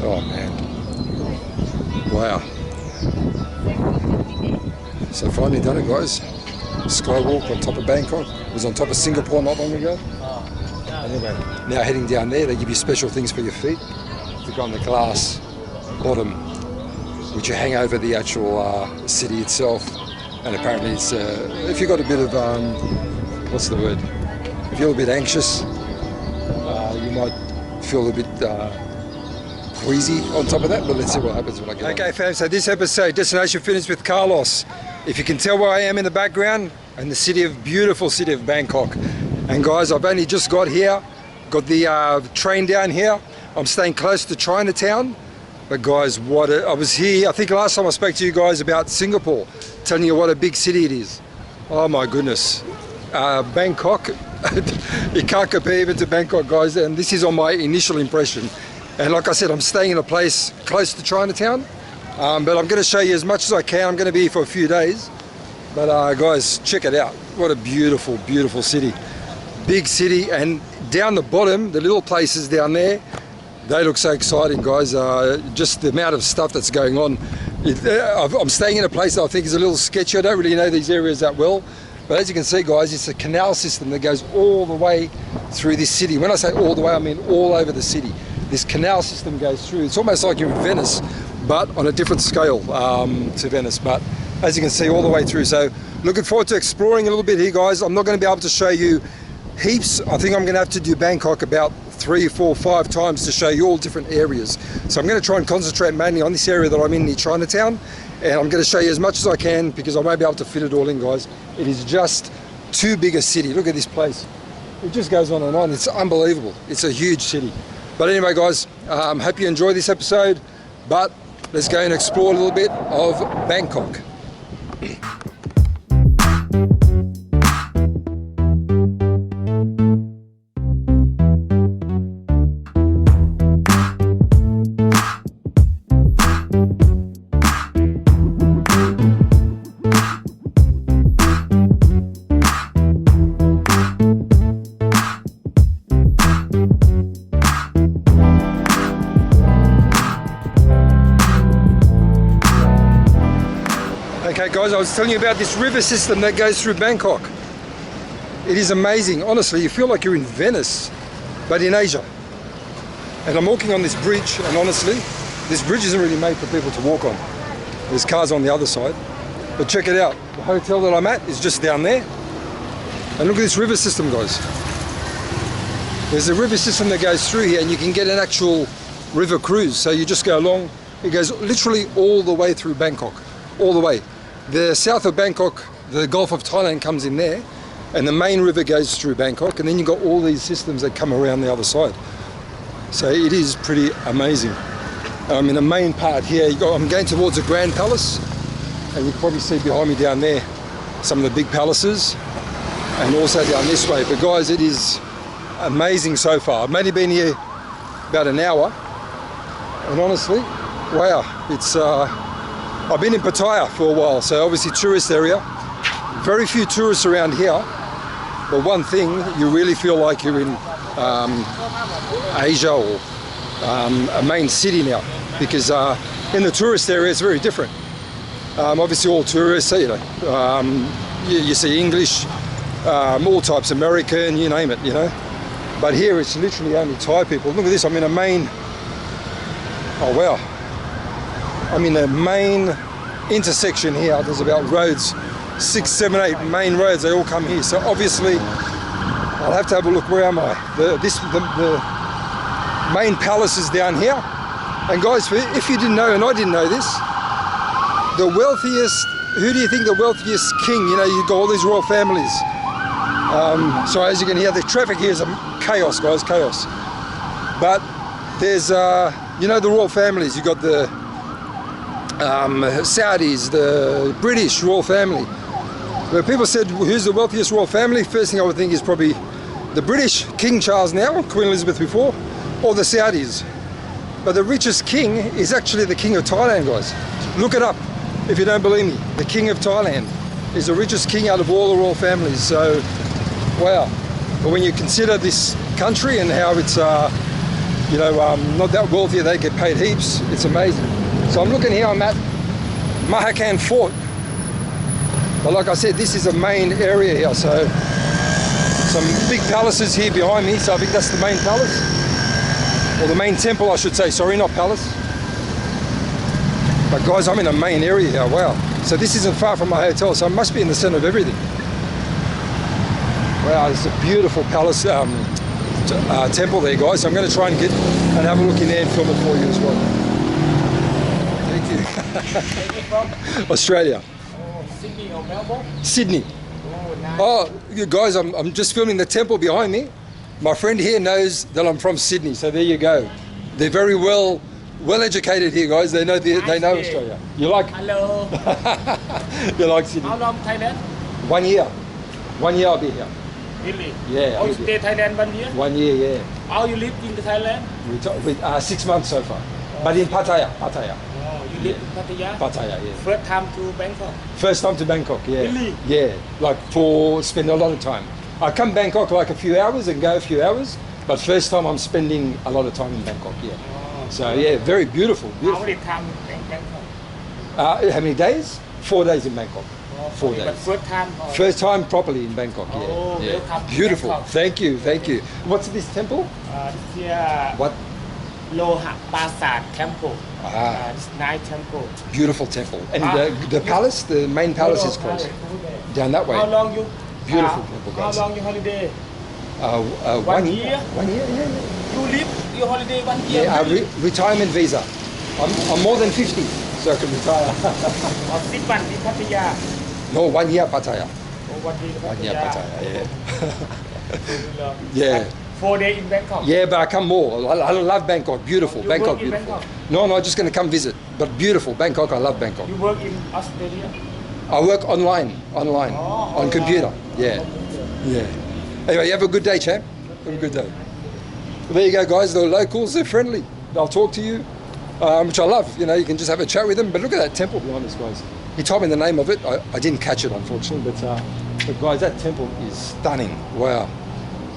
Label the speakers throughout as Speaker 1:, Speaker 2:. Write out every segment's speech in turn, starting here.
Speaker 1: Oh man, wow. So finally done it, guys. Skywalk on top of Bangkok. It was on top of Singapore not long ago. Anyway, now heading down there, they give you special things for your feet to go on the glass bottom, which you hang over the actual city itself. And apparently it's, if you've got a bit of, what's the word? If you're a bit anxious, you might feel a bit queasy on top of that, but let's see what happens when I get on. Okay fam, so this episode, Destination Finished with Carlos. If you can tell where I am in the background, and the beautiful city of Bangkok. And guys, I've only just got here, got the train down here. I'm staying close to Chinatown. But guys, I was here, I think last time I spoke to you guys about Singapore, telling you what a big city it is. Oh my goodness. Bangkok, you can't compare even to Bangkok, guys, and this is on my initial impression. And like I said, I'm staying in a place close to Chinatown, but I'm going to show you as much as I can. I'm going to be here for a few days, but guys, check it out. What a beautiful, beautiful city. Big city, and down the bottom, the little places down there, they look so exciting, guys. Just the amount of stuff that's going on. I'm staying in a place that I think is a little sketchy. I don't really know these areas that well, but as you can see, guys, it's a canal system that goes all the way through this city. When I say all the way, I mean all over the city. This canal system goes through. It's almost like you're in Venice, but on a different scale to Venice. But as you can see, all the way through. So looking forward to exploring a little bit here, guys. I'm not going to be able to show you heaps. I think I'm going to have to do Bangkok about 3, 4, 5 times to show you all different areas. So I'm going to try and concentrate mainly on this area that I'm in near Chinatown, and I'm going to show you as much as I can because I won't be able to fit it all in, guys. It is just too big a city. Look at this place. It just goes on and on. It's unbelievable. It's a huge city. But anyway, guys, hope you enjoy this episode, but let's go and explore a little bit of Bangkok. Okay guys, I was telling you about this river system that goes through Bangkok. It is amazing. Honestly, you feel like you're in Venice, but in Asia. And I'm walking on this bridge, and honestly, this bridge isn't really made for people to walk on. There's cars on the other side. But check it out. The hotel that I'm at is just down there. And look at this river system, guys. There's a river system that goes through here, and you can get an actual river cruise. So you just go along. It goes literally all the way through Bangkok. All the way. The south of Bangkok, the Gulf of Thailand comes in there, and the main river goes through Bangkok, and then you've got all these systems that come around the other side. So it is pretty amazing. I'm in the main part here. I'm going towards the Grand Palace, and you can probably see behind me down there some of the big palaces, and also down this way. But guys, it is amazing so far. I've only been here about an hour, and honestly, wow, it's I've been in Pattaya for a while, so obviously tourist area. Very few tourists around here, but one thing, you really feel like you're in Asia or a main city now, because in the tourist area it's very different. Obviously all tourists, you know, you see English, all types, American, you name it, you know. But here it's literally only Thai people. Look at this, I'm in a main, oh wow. I'm in a main intersection here. There's about roads, 6, 7, 8 main roads. They all come here. So obviously, I'll have to have a look. Where am I? The main palace is down here. And guys, if you didn't know, and I didn't know this, the wealthiest. Who do you think the wealthiest king? You know, you've got all these royal families. So as you can hear, the traffic here is chaos, guys, chaos. But there's, you know, the royal families. You've got the Saudis, the British royal family. When people said who's the wealthiest royal family, first thing I would think is probably the British, King Charles now, Queen Elizabeth before, or the Saudis. But the richest king is actually the King of Thailand, guys. Look it up if you don't believe me. The King of Thailand is the richest king out of all the royal families. So, wow. But when you consider this country and how it's, you know, not that wealthy, they get paid heaps. It's amazing. So I'm looking here, I'm at Mahakan Fort. But like I said, this is a main area here, so some big palaces here behind me, so I think that's the main palace. Or the main temple, I should say, sorry, not palace. But guys, I'm in a main area here, wow. So this isn't far from my hotel, so I must be in the center of everything. Wow, it's a beautiful palace temple there, guys. So I'm going to try and get and have a look in there and film it for you as well. Thank you.
Speaker 2: Where are you from?
Speaker 1: Australia.
Speaker 2: Oh, Sydney or Melbourne?
Speaker 1: Sydney.
Speaker 2: Oh, nice.
Speaker 1: Oh, you guys, I'm just filming the temple behind me. My friend here knows that I'm from Sydney, so there you go. They're very well educated here, guys. They know Australia. You like?
Speaker 2: Hello.
Speaker 1: You like Sydney?
Speaker 2: How long Thailand?
Speaker 1: 1 year. 1 year I'll be here.
Speaker 2: Really?
Speaker 1: Yeah.
Speaker 2: Oh, you stay Thailand 1 year?
Speaker 1: 1 year, yeah.
Speaker 2: How you live in Thailand?
Speaker 1: With 6 months so far. But in Pattaya.
Speaker 2: Oh, you live in Pattaya?
Speaker 1: Pattaya, yeah.
Speaker 2: First time to Bangkok?
Speaker 1: First time to Bangkok, yeah.
Speaker 2: Really?
Speaker 1: Yeah, like spend a lot of time. I come Bangkok like a few hours and go a few hours, but first time I'm spending a lot of time in Bangkok, yeah.
Speaker 2: Oh,
Speaker 1: so yeah, very beautiful.
Speaker 2: How many times in Bangkok?
Speaker 1: How many days? 4 days in Bangkok.
Speaker 2: Oh,
Speaker 1: 4 days.
Speaker 2: But first time? Or?
Speaker 1: First time properly in Bangkok, yeah.
Speaker 2: Oh,
Speaker 1: yeah.
Speaker 2: welcome to
Speaker 1: Beautiful.
Speaker 2: Bangkok.
Speaker 1: Thank you, thank you. What's this temple?
Speaker 2: This is
Speaker 1: What?
Speaker 2: Loha Prasad Temple. This nice temple.
Speaker 1: Beautiful temple. And the palace, the main palace is close. Down that way.
Speaker 2: How long you?
Speaker 1: Beautiful temple, guys.
Speaker 2: How long you holiday?
Speaker 1: 1 year. 1 year, yeah.
Speaker 2: You live your holiday 1 year?
Speaker 1: Yeah, retirement visa. I'm more than 50, so I can retire.
Speaker 2: 10 วันที่พัทยา
Speaker 1: No, 1 year Pattaya.
Speaker 2: วันที่พั
Speaker 1: 1
Speaker 2: ท
Speaker 1: year
Speaker 2: ยา
Speaker 1: Pattaya, yeah. Yeah.
Speaker 2: 4 days in Bangkok.
Speaker 1: Yeah, but I come more. I love Bangkok. Beautiful.
Speaker 2: You
Speaker 1: Bangkok,
Speaker 2: work in
Speaker 1: beautiful.
Speaker 2: Bangkok?
Speaker 1: No, I'm just going to come visit. But beautiful. Bangkok, I love Bangkok.
Speaker 2: You work in Australia?
Speaker 1: I work online, on
Speaker 2: online.
Speaker 1: computer. Yeah. Yeah. Anyway, you have a good day, champ. Have a good day. Well, there you go, guys. The locals, they're friendly. They'll talk to you, which I love. You know, you can just have a chat with them. But look at that temple behind us, guys. He told me the name of it. I didn't catch it, unfortunately. But guys, that temple is stunning. Wow.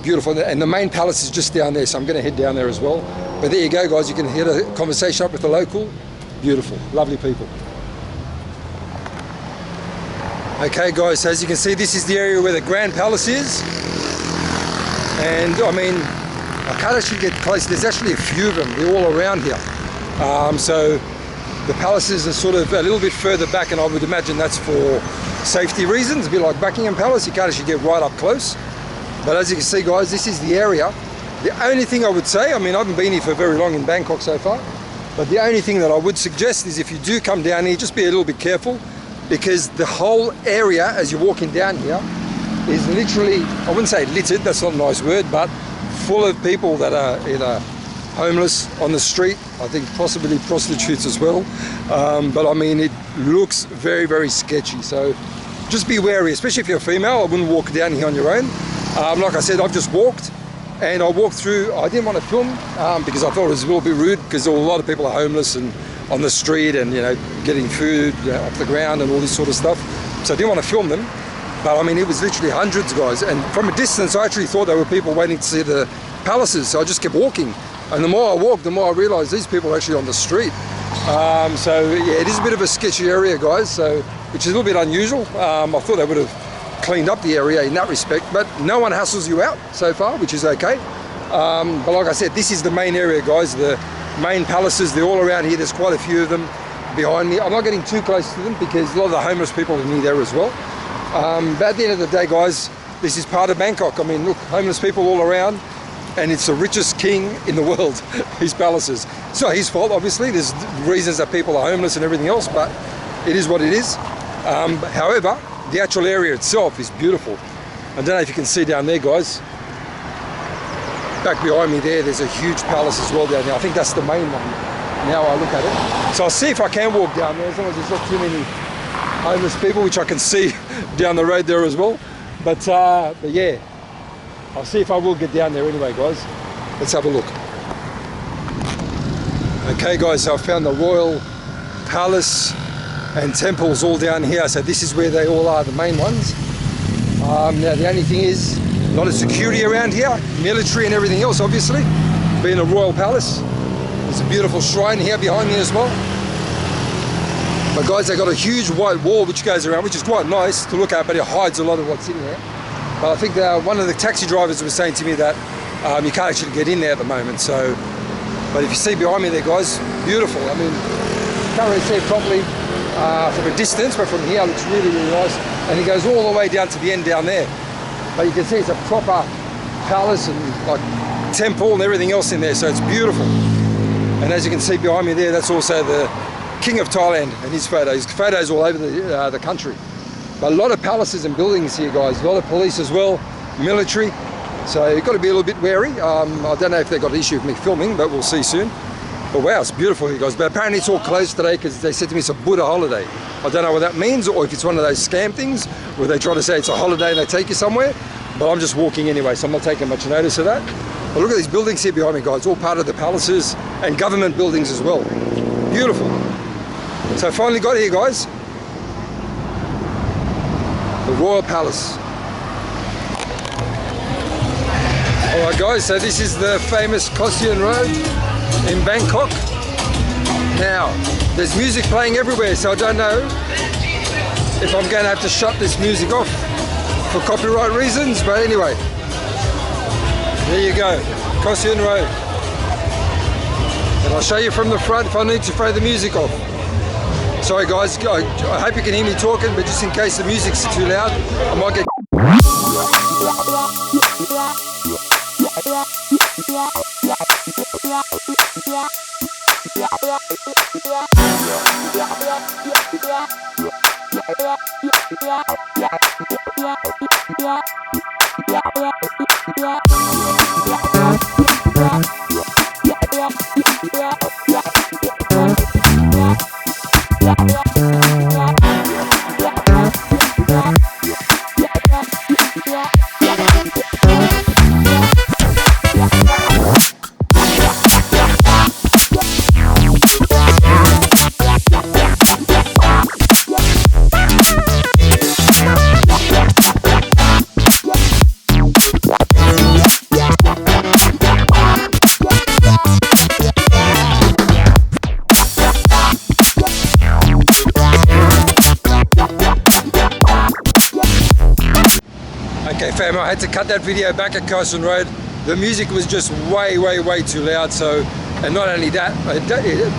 Speaker 1: Beautiful. And the main palace is just down there, so I'm going to head down there as well. But there you go, guys. You can hear a conversation up with the local. Beautiful. Lovely people. Okay, guys, so as you can see, this is the area where the Grand Palace is. And, I mean, I can't actually get close. There's actually a few of them. They're all around here. So the palaces are sort of a little bit further back, and I would imagine that's for safety reasons. A bit like Buckingham Palace, you can't actually get right up close. But as you can see, guys, this is the area. The only thing I would say, I mean, I haven't been here for very long in Bangkok so far, but the only thing that I would suggest is if you do come down here, just be a little bit careful, because the whole area, as you're walking down here, is literally, I wouldn't say littered, that's not a nice word, but full of people that are either homeless on the street, I think possibly prostitutes as well. But I mean, it looks very, very sketchy. So just be wary, especially if you're a female. I wouldn't walk down here on your own. Like I said, I've just walked, and I walked through. I didn't want to film because I thought it was a little bit rude, because a lot of people are homeless and on the street, and you know, getting food off the ground and all this sort of stuff. So I didn't want to film them. But I mean, it was literally hundreds, guys. And from a distance, I actually thought there were people waiting to see the palaces. So I just kept walking. And the more I walked, the more I realized these people are actually on the street. So yeah, it is a bit of a sketchy area, guys, so which is a little bit unusual. I thought they would have cleaned up the area in that respect, but no one hassles you out so far, which is okay. But like I said, this is the main area, guys. The main palaces, they're all around here. There's quite a few of them behind me. I'm not getting too close to them because a lot of the homeless people are near there as well. But at the end of the day, guys, this is part of Bangkok. I mean, look, homeless people all around, and it's the richest king in the world, his palaces. It's not his fault, obviously. There's reasons that people are homeless and everything else, but it is what it is. However, the actual area itself is beautiful. I don't know if you can see down there, guys. Back behind me there, there's a huge palace as well down there. I think that's the main one. Now I look at it. So I'll see if I can walk down there, as long as there's not too many homeless people, which I can see down the road there as well. But yeah, I'll see if I will get down there anyway, guys. Let's have a look. Okay, guys, so I found the royal palace and temples all down here. So this is where they all are, the main ones. Now the only thing is, a lot of security around here, military and everything else, obviously. being a royal palace. There's a beautiful shrine here behind me as well. But guys, they got a huge white wall which goes around, which is quite nice to look at, but it hides a lot of what's in there. But I think one of the taxi drivers was saying to me that you can't actually get in there at the moment. So, but if you see behind me there, guys, beautiful. I mean, can't really see it properly from a distance, but from here it looks really, really nice. And it goes all the way down to the end down there. But you can see it's a proper palace and like temple and everything else in there, so it's beautiful. And as you can see behind me there, that's also the King of Thailand and his photos. Photos all over the country. But a lot of palaces and buildings here, guys. A lot of police as well, military. So you've got to be a little bit wary. I don't know if they've got an issue with me filming, but we'll see soon. But wow, it's beautiful here, guys. But apparently it's all closed today because they said to me it's a Buddha holiday. I don't know what that means, or if it's one of those scam things where they try to say it's a holiday and they take you somewhere. But I'm just walking anyway, so I'm not taking much notice of that. But look at these buildings here behind me, guys. All part of the palaces and government buildings as well. Beautiful. So finally got here, guys. The Royal Palace. Alright guys, so this is the famous Kossian Road in Bangkok. Now, there's music playing everywhere, so I don't know if I'm going to have to shut this music off for copyright reasons, but anyway. There you go, Kossian Road. And I'll show you from the front if I need to throw the music off. Sorry guys, I hope you can hear me talking, but just in case the music's too loud, I might get... Okay fam, I had to cut that video back at Kossian Road. The music was just way too loud, so, and not only that,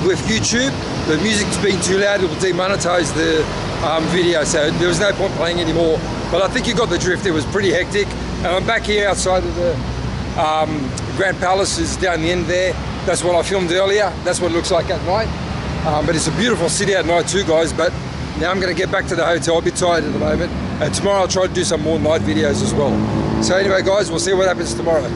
Speaker 1: with YouTube, the music's being too loud, it will demonetize the video, so there was no point playing anymore. But I think you got the drift. It was pretty hectic. And I'm back here outside of the Grand Palace, is down the end there. That's what I filmed earlier. That's what it looks like at night. But it's a beautiful city at night too, guys. But now I'm going to get back to the hotel. I'm a bit tired at the moment. And tomorrow I'll try to do some more night videos as well. So anyway, guys, we'll see what happens tomorrow.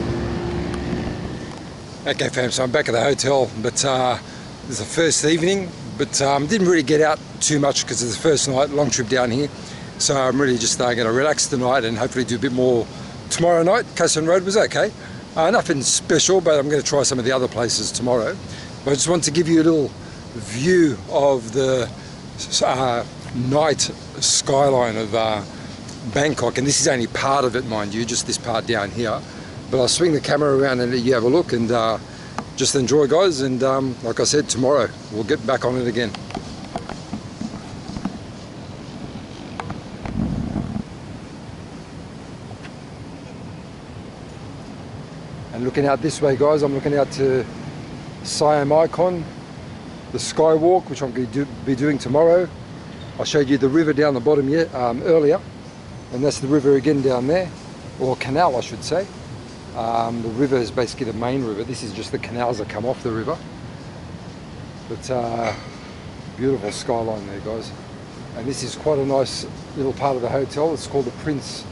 Speaker 1: Okay, fam, so I'm back at the hotel. But it's the first evening. But didn't really get out too much because it's the first night, long trip down here. So I'm really just going to relax tonight and hopefully do a bit more tomorrow night. Kossian Road was okay. Nothing special, but I'm going to try some of the other places tomorrow. But I just want to give you a little view of the night skyline of Bangkok, and this is only part of it, mind you, just this part down here. But I'll swing the camera around and let you have a look and just enjoy, guys. And like I said, tomorrow we'll get back on it again. And looking out this way, guys, I'm looking out to Siam Icon, the skywalk, which I'm going to be doing tomorrow. I showed you the river down the bottom earlier, and that's the river again down there, or canal I should say. The river is basically the main river. This is just the canals that come off the river. But beautiful skyline there, guys. And this is quite a nice little part of the hotel. It's called the Prince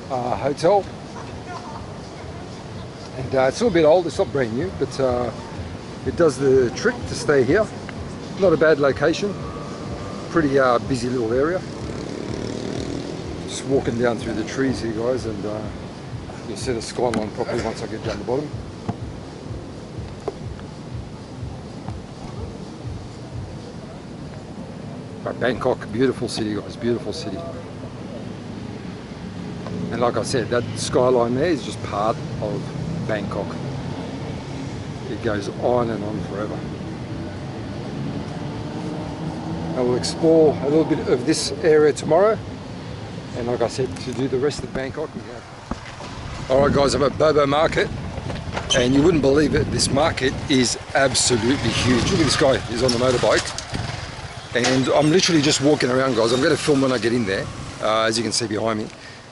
Speaker 1: Hotel. And it's a little bit old, it's not brand new, but it does the trick to stay here. Not a bad location. Pretty busy little area. Just walking down through the trees here, guys, and you'll see the skyline properly once I get down the bottom. But Bangkok, beautiful city, guys, beautiful city. And like I said, that skyline there is just part of Bangkok. It goes on and on forever. I will explore a little bit of this area tomorrow, and like I said, to do the rest of Bangkok. Alright guys, I'm at Bobo Market, and you wouldn't believe it, this market is absolutely huge. Look at this guy, he's on the motorbike, and I'm literally just walking around guys. I'm going to film when I get in there, as you can see behind me.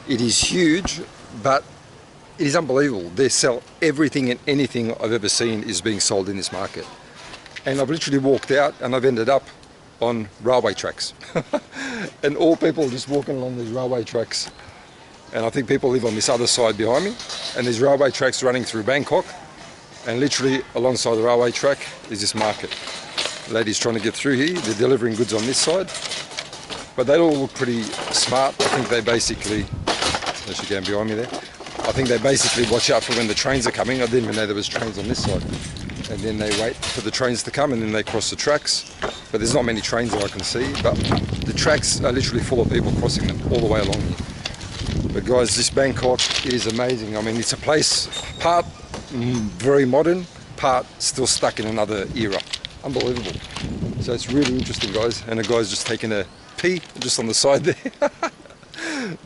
Speaker 1: It is huge, but it is unbelievable. They sell everything and anything I've ever seen is being sold in this market. And I've literally walked out and I've ended up on railway tracks. And all people are just walking along these railway tracks. And I think people live on this other side behind me. And there's railway tracks running through Bangkok. And literally alongside the railway track is this market. Ladies trying to get through here. They're delivering goods on this side. But they all look pretty smart. I think they basically, there's you going behind me there. I think they basically watch out for when the trains are coming. I didn't even know there was trains on this side. And then they wait for the trains to come and then they cross the tracks. But there's not many trains that I can see, but the tracks are literally full of people crossing them all the way along here. But guys, this Bangkok is amazing. I mean, it's a place part very modern, part still stuck in another era. Unbelievable. So it's really interesting guys, and a guy's just taking a pee just on the side there.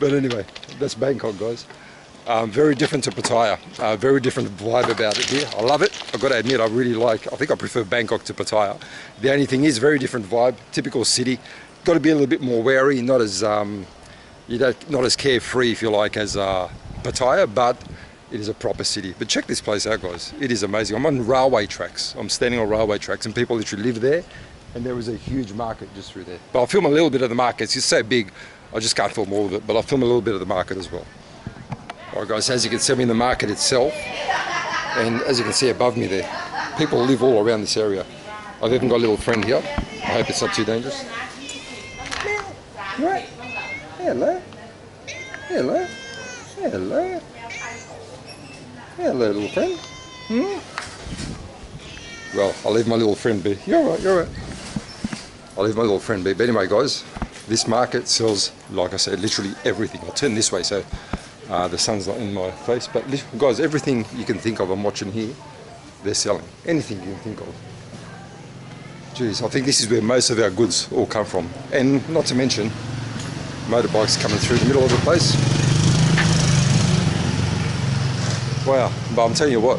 Speaker 1: But anyway, that's Bangkok guys. Very different to Pattaya, very different vibe about it here. I love it. I've got to admit, I think I prefer Bangkok to Pattaya. The only thing is, very different vibe, typical city. Got to be a little bit more wary, not as not as carefree if you like as Pattaya, but it is a proper city. But check this place out guys, it is amazing. I'm on railway tracks, I'm standing on railway tracks and people literally live there, and there is a huge market just through there. But I'll film a little bit of the market. It's so big, I just can't film all of it, but I'll film a little bit of the market as well. Alright guys, as you can see, I'm in the market itself, and as you can see above me there, people live all around this area. I've even got a little friend here. I hope it's not too dangerous. Right. Hello. Hello. Hello. Hello, little friend. Well, I'll leave my little friend be. You're right, you're right. I'll leave my little friend be. But anyway guys, this market sells, like I said, literally everything. I'll turn this way so the sun's not in my face, but guys, everything you can think of I'm watching here, they're selling. Anything you can think of. Jeez, I think this is where most of our goods all come from. And not to mention, motorbikes coming through the middle of the place. Wow, but I'm telling you what,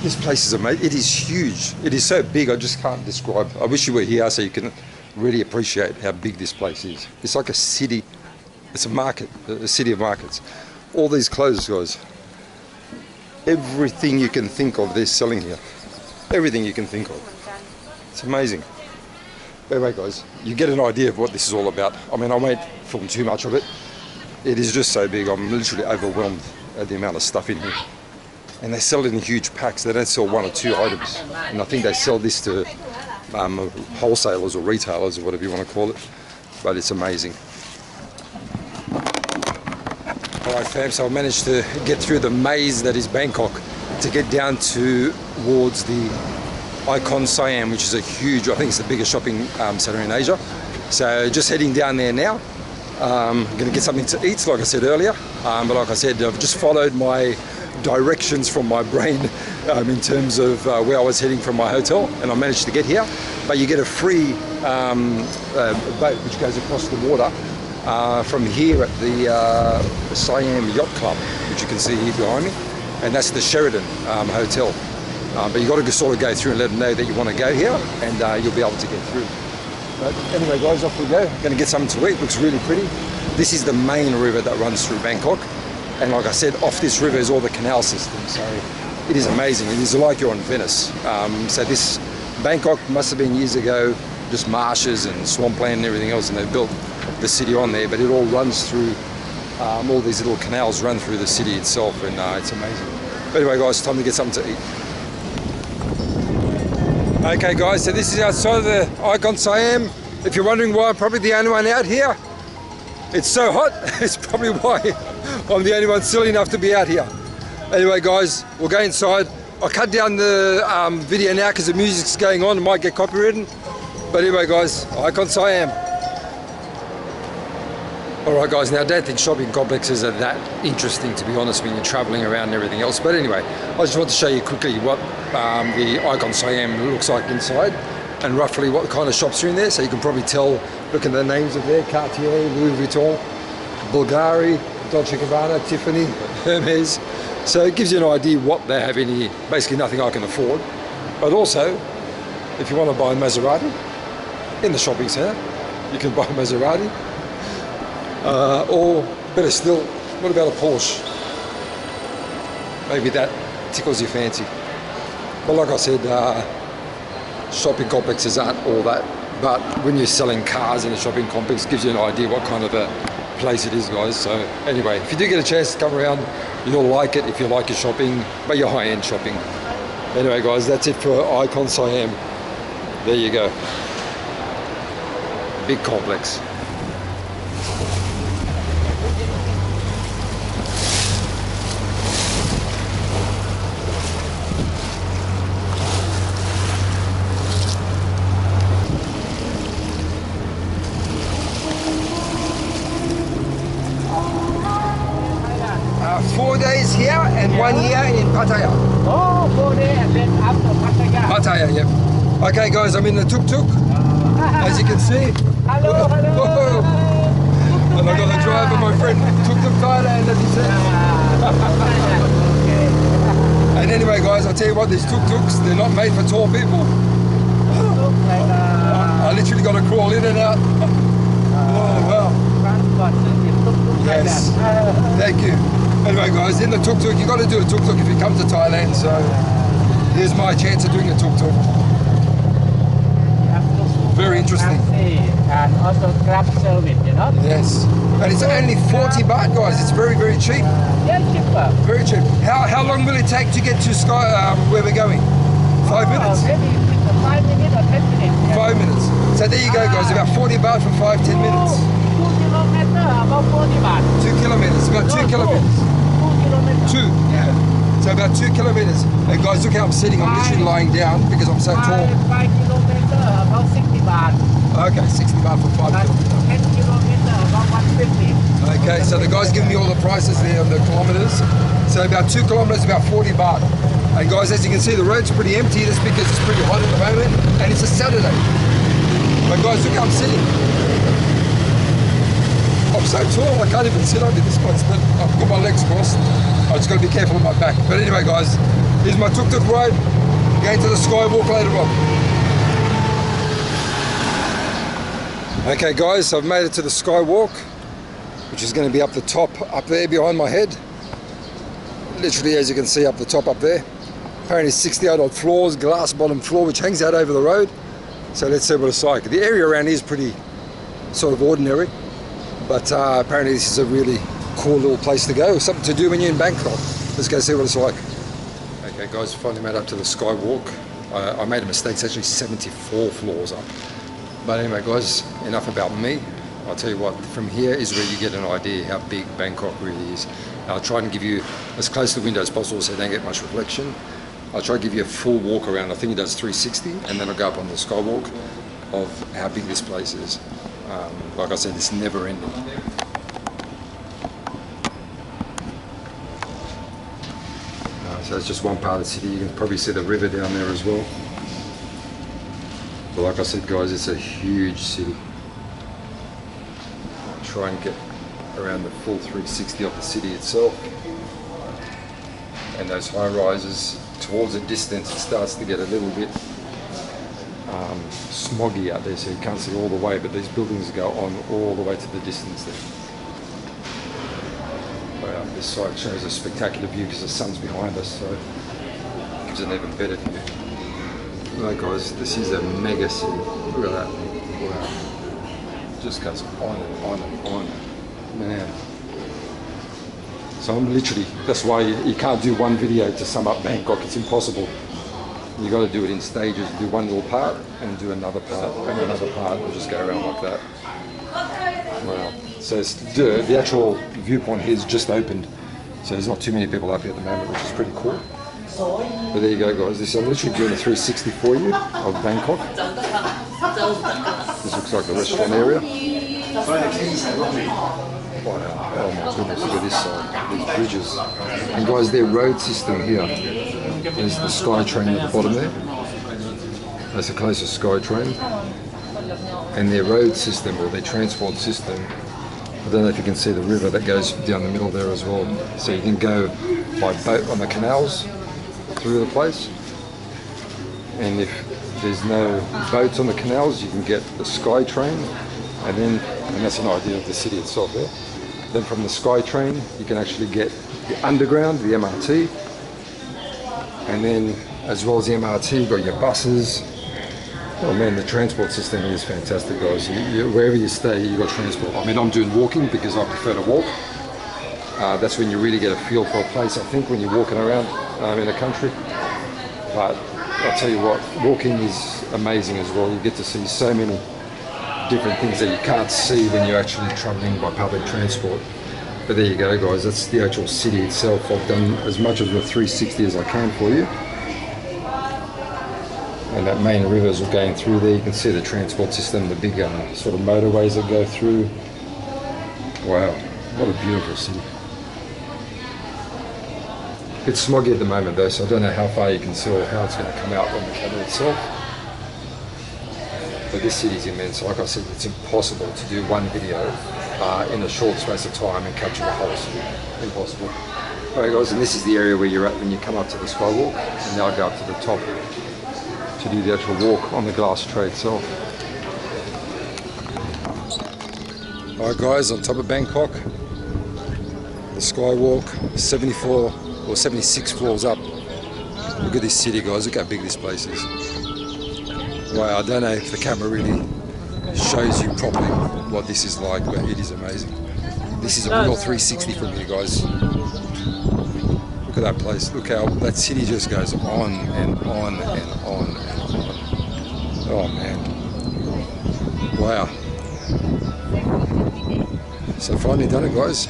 Speaker 1: this place is amazing. It is huge. It is so big, I just can't describe. I wish you were here so you can really appreciate how big this place is. It's like a city. It's a market, a city of markets. All these clothes, guys, everything you can think of, they're selling here. Everything you can think of. It's amazing. Anyway, guys, you get an idea of what this is all about. I mean, I won't film too much of it. It is just so big, I'm literally overwhelmed at the amount of stuff in here. And they sell it in huge packs. They don't sell one or two items. And I think they sell this to wholesalers or retailers or whatever you want to call it. But it's amazing. Alright fam, so I managed to get through the maze that is Bangkok to get down towards the Icon Siam, which is a huge, I think it's the biggest shopping centre in Asia. So just heading down there now. I'm going to get something to eat, like I said earlier. But like I said, I've just followed my directions from my brain in terms of where I was heading from my hotel, and I managed to get here. But you get a free boat which goes across the water from here at the Siam Yacht Club, which you can see here behind me, and that's the Sheraton Hotel. But you've got to sort of go through and let them know that you want to go here, and you'll be able to get through. But anyway guys, off we go. I'm going to get something to eat. Looks really pretty. This is the main river that runs through Bangkok, and like I said, off this river is all the canal system, so it is amazing. It is like you're in Venice. So this Bangkok must have been years ago just marshes and swampland and everything else, and they built the city on there, but it all runs through, all these little canals run through the city itself, and it's amazing. But anyway guys, time to get something to eat. Okay guys, so this is outside of the Icon Siam. If you're wondering why I'm probably the only one out here, it's so hot. It's probably why I'm the only one silly enough to be out here. Anyway guys, we'll go inside. I'll cut down the video now because the music's going on, it might get copywritten. But anyway guys, Icon Siam. Alright guys, now I don't think shopping complexes are that interesting, to be honest, when you're travelling around and everything else. But anyway, I just want to show you quickly what the Icon Siam looks like inside, and roughly what kind of shops are in there. So you can probably tell, look at the names of there: Cartier, Louis Vuitton, Bulgari, Dolce & Gabbana, Tiffany, Hermes. So it gives you an idea what they have in here. Basically nothing I can afford. But also, if you want to buy a Maserati in the shopping centre, you can buy a Maserati. Or better still, what about a Porsche? Maybe that tickles your fancy. But like I said, shopping complexes aren't all that. But when you're selling cars in a shopping complex, it gives you an idea what kind of a place it is, guys. So anyway, if you do get a chance to come around, you'll like it if you like your shopping, but your high-end shopping. Anyway guys, that's it for Icon Siam. There you go. Big complex. Here and 1 year in Pattaya.
Speaker 2: Oh, 4 days and then after Pattaya.
Speaker 1: Pattaya, yep. Okay guys, I'm in the tuk-tuk, as you can see.
Speaker 2: Hello, hello.
Speaker 1: And I got the driver, my friend, tuk-tuk Thailand, as he said. And anyway guys, I'll tell you what, these tuk-tuks, they're not made for tall people. I literally got to crawl in and out. Oh wow. Yes, thank you. Anyway guys, in the tuk-tuk, you got to do a tuk-tuk if you come to Thailand, so here's my chance of doing a tuk-tuk. Very interesting.
Speaker 2: And also Grab service, you know?
Speaker 1: Yes. And it's only 40 baht, guys. It's very, very cheap.
Speaker 2: Yeah, cheaper.
Speaker 1: Very cheap. How long will it take to get to where we're going? 5 minutes?
Speaker 2: Maybe 5 minutes or 10 minutes. Yeah.
Speaker 1: 5 minutes. So there you go, guys. About 40 baht for 5-10 minutes.
Speaker 2: 2 kilometers, about 40 baht.
Speaker 1: 2 kilometers, about 2 kilometers.
Speaker 2: 2 kilometers.
Speaker 1: 2, yeah. So about 2 kilometers. And guys, look how I'm sitting. I'm literally lying down because I'm so tall.
Speaker 2: 5 kilometers, about 60 baht.
Speaker 1: Okay, 60 baht for 5 kilometers.
Speaker 2: 10 kilometers, about 150.
Speaker 1: Okay, so the guy's giving me all the prices there on the kilometers. So about 2 kilometers, about 40 baht. And guys, as you can see, the road's pretty empty. That's because it's pretty hot at the moment, and it's a Saturday. But guys, look how I'm sitting. I'm so tall, I can't even sit over this place, but I've got my legs crossed. I just got to be careful of my back. But anyway, guys, here's my tuk-tuk ride. Going to the skywalk later on. Okay, guys, I've made it to the skywalk, which is going to be up the top, up there behind my head. Literally, as you can see, up the top up there. Apparently 68 odd floors, glass bottom floor, which hangs out over the road. So let's see what it's like. The area around here is pretty sort of ordinary, but apparently this is a really cool little place to go. Something to do when you're in Bangkok. Let's go see what it's like. Okay guys, finally made up to the skywalk. I made a mistake, it's actually 74 floors up. But anyway guys, enough about me. I'll tell you what, from here is where you get an idea how big Bangkok really is. I'll try and give you as close to the window as possible so you don't get much reflection. I'll try to give you a full walk around. I think it does 360, and then I'll go up on the skywalk of how big this place is. Like I said, it's never ending. So it's just one part of the city. You can probably see the river down there as well. But like I said guys, it's a huge city. I'll try and get around the full 360 of the city itself. And those high rises, towards the distance it starts to get a little bit smoggy out there, so you can't see all the way, but these buildings go on all the way to the distance there. Wow, this site shows a spectacular view because the sun's behind us, so it gives an even better view. Right guys, this is a mega city. Look at that. Wow. It just goes on and on and on. Man. So I'm literally, that's why you can't do one video to sum up Bangkok, it's impossible. You got to do it in stages, do one little part and do another part and another part and just go around like that. Wow. So it's, the actual viewpoint here is just opened, so there's not too many people up here at the moment, which is pretty cool. But there you go guys, I'm literally doing a 360 for you of Bangkok. This looks like the restaurant area. Wow, oh my goodness, look at this side, these bridges. And guys, their road system here, there's the sky train at the bottom there. That's the closest sky train. And their road system, or their transport system, I don't know if you can see the river that goes down the middle there as well. So you can go by boat on the canals through the place. And if there's no boats on the canals, you can get the sky train. And that's an idea of the city itself there. Then from the sky train, you can actually get the underground, the MRT. And then as well as the MRT, you've got your buses. Oh man, the transport system is fantastic, guys. Wherever you stay, you've got transport. I mean, I'm doing walking because I prefer to walk. That's when you really get a feel for a place, I think, when you're walking around in the country. But I'll tell you what, walking is amazing as well. You get to see so many different things that you can't see when you're actually travelling by public transport. But there you go, guys. That's the actual city itself. I've done as much of a 360 as I can for you. And that main river is going through there. You can see the transport system, the big sort of motorways that go through. Wow, what a beautiful city. It's smoggy at the moment though, so I don't know how far you can see or how it's going to come out on the camera itself. But this city is immense. Like I said, it's impossible to do one video in a short space of time and capture the whole city. Impossible. Alright guys, and this is the area where you're at when you come up to the skywalk, and now I go up to the top to do the actual walk on the glass tray itself. Alright guys, on top of Bangkok, the skywalk, 74 or 76 floors up. Look at this city, guys, look how big this place is. Wow, I don't know if the camera really shows you properly what this is like, but it is amazing. This is a real 360 from here, guys. Look at that place, look how that city just goes on and on and on and on. Oh man, wow. So finally done it, guys.